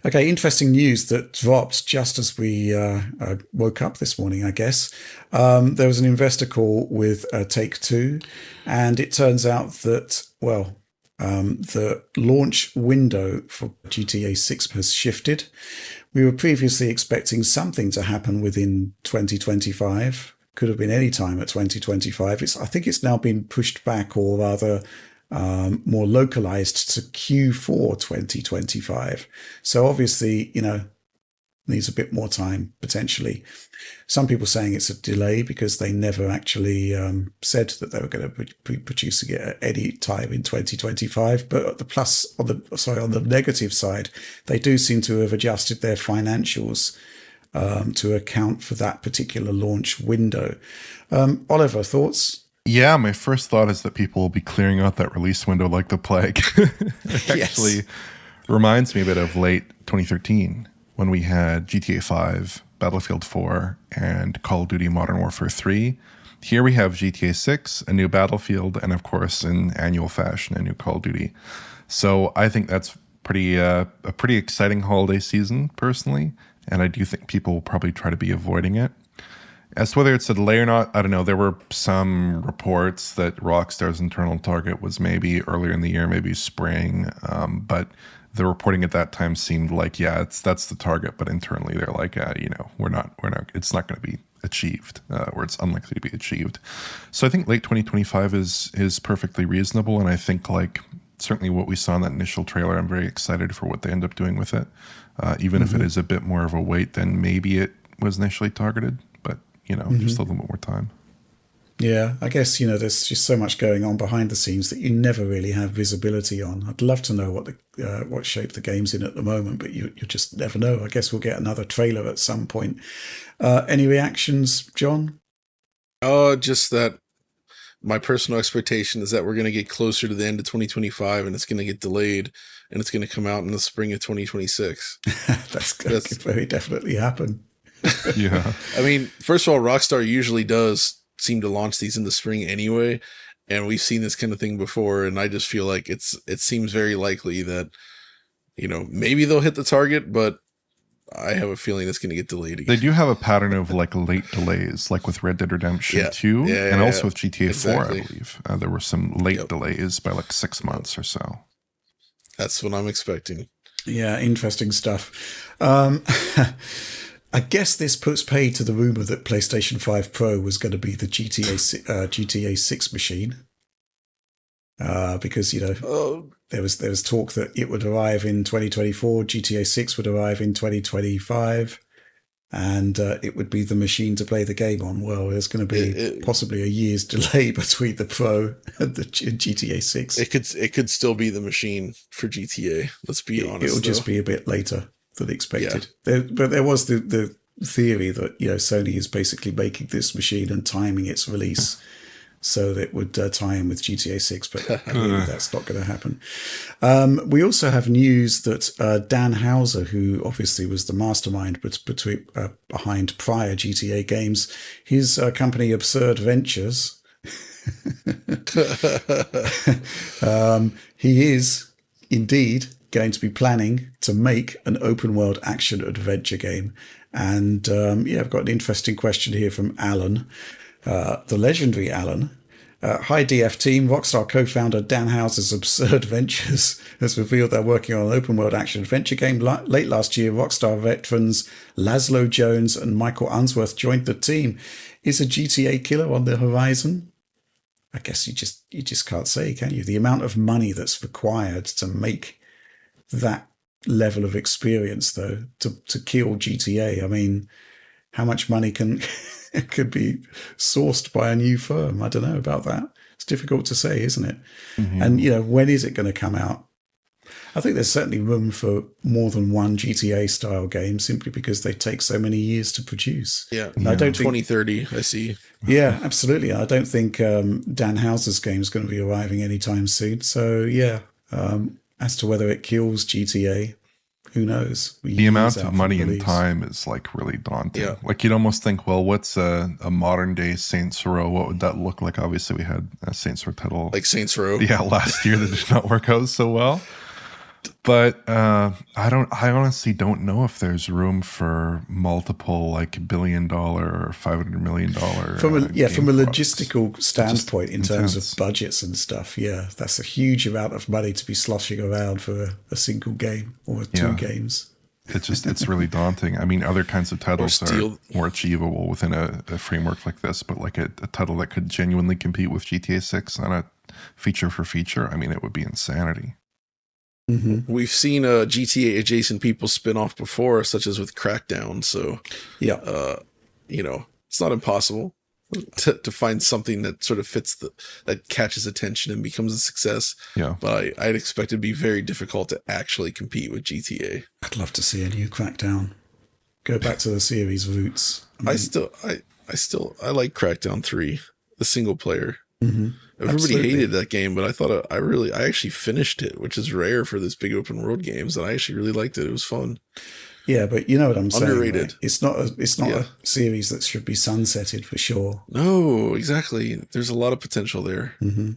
Okay, interesting news that dropped just as we woke up this morning, I guess. There was an investor call with Take-Two, and it turns out that, well, the launch window for GTA 6 has shifted. We were previously expecting something to happen within 2025. Could have been any time at 2025. I think it's now been pushed back, or rather more localized to Q4 2025. So obviously, needs a bit more time potentially. Some people saying it's a delay because they never actually said that they were going to be producing it at any time in 2025. But on the negative side, they do seem to have adjusted their financials to account for that particular launch window. Oliver, thoughts? Yeah, my first thought is that people will be clearing out that release window like the plague. It actually reminds me a bit of late 2013 when we had GTA 5, Battlefield 4, and Call of Duty Modern Warfare 3. Here we have GTA 6, a new Battlefield, and of course, in annual fashion, a new Call of Duty. So I think that's a pretty exciting holiday season, personally, and I do think people will probably try to be avoiding it. As to whether it's a delay or not, I don't know. There were some reports that Rockstar's internal target was maybe earlier in the year, maybe spring. But the reporting at that time seemed like, that's the target. But internally, they're like, we're not. It's not going to be achieved, or it's unlikely to be achieved. So I think late 2025 is perfectly reasonable, and I think certainly what we saw in that initial trailer, I'm very excited for what they end up doing with it. Even if it is a bit more of a wait than maybe it was initially targeted. Just a little bit more time. Yeah, I guess, there's just so much going on behind the scenes that you never really have visibility on. I'd love to know what shape the game's in at the moment, but you just never know. I guess we'll get another trailer at some point. Any reactions, John? Just that my personal expectation is that we're going to get closer to the end of 2025 and it's going to get delayed and it's going to come out in the spring of 2026. That's going to very definitely happen. Yeah. I mean, first of all, Rockstar usually does seem to launch these in the spring anyway, and we've seen this kind of thing before, and I just feel like it seems very likely that, maybe they'll hit the target, but I have a feeling it's going to get delayed again. They do have a pattern of late delays, like with Red Dead Redemption 2, and also with GTA 4, I believe. There were some late delays by 6 months or so. That's what I'm expecting. Yeah, interesting stuff. I guess this puts paid to the rumor that PlayStation 5 Pro was going to be the GTA 6 machine. Because, there was talk that it would arrive in 2024, GTA 6 would arrive in 2025, and it would be the machine to play the game on. Well, there's going to be possibly a year's delay between the Pro and the GTA 6. It could still be the machine for GTA. Let's be honest. It'll just be a bit later than expected. Yeah. But there was the theory that Sony is basically making this machine and timing its release so that it would tie in with GTA 6, but clearly that's not going to happen. We also have news that Dan Houser, who obviously was the mastermind behind prior GTA games, his company Absurd Ventures, he is indeed going to be planning to make an open world action adventure game. And I've got an interesting question here from Alan, the legendary Alan. Hi DF team, Rockstar co-founder Dan Houser's Absurd Ventures has revealed they're working on an open world action adventure game. Late last year, Rockstar veterans Laszlo Jones and Michael Unsworth joined the team. Is a GTA killer on the horizon? I guess you just can't say, can you? The amount of money that's required to make that level of experience, though, to kill GTA. I mean, how much money could be sourced by a new firm? I don't know about that. It's difficult to say, isn't it? Mm-hmm. And, when is it going to come out? I think there's certainly room for more than one GTA style game simply because they take so many years to produce. Yeah. I don't 2030, I see. Yeah, absolutely. I don't think Dan Houser's game is going to be arriving anytime soon. So, yeah. As to whether it kills GTA, who knows? The amount of money and time is really daunting. Yeah. You'd almost think, well, what's a modern day Saints Row? What would that look like? Obviously, we had a Saints Row title. Like Saints Row. Yeah, last year that did not work out so well. But I honestly don't know if there's room for multiple like $1 billion or $500 million from a game logistical standpoint in terms intense. of budgets and stuff. Yeah, that's a huge amount of money to be sloshing around for a single game or two games. It's really daunting. I mean, other kinds of titles are more achievable within a framework like this, but like a title that could genuinely compete with GTA 6 on a feature for feature, I mean, it would be insanity. Mm-hmm. We've seen GTA adjacent people spin off before, such as with Crackdown. So, it's not impossible to find something that sort of fits that catches attention and becomes a success. Yeah, but I'd expect it to be very difficult to actually compete with GTA. I'd love to see a new Crackdown. Go back to the series roots. I like Crackdown 3, the single player. Mm-hmm. Everybody hated that game, but I thought I actually finished it, which is rare for this big open world games. And I actually really liked it. It was fun. Yeah, but you know what I'm saying. Underrated. Right? It's not a series that should be sunsetted for sure. No, exactly. There's a lot of potential there. Mm-hmm.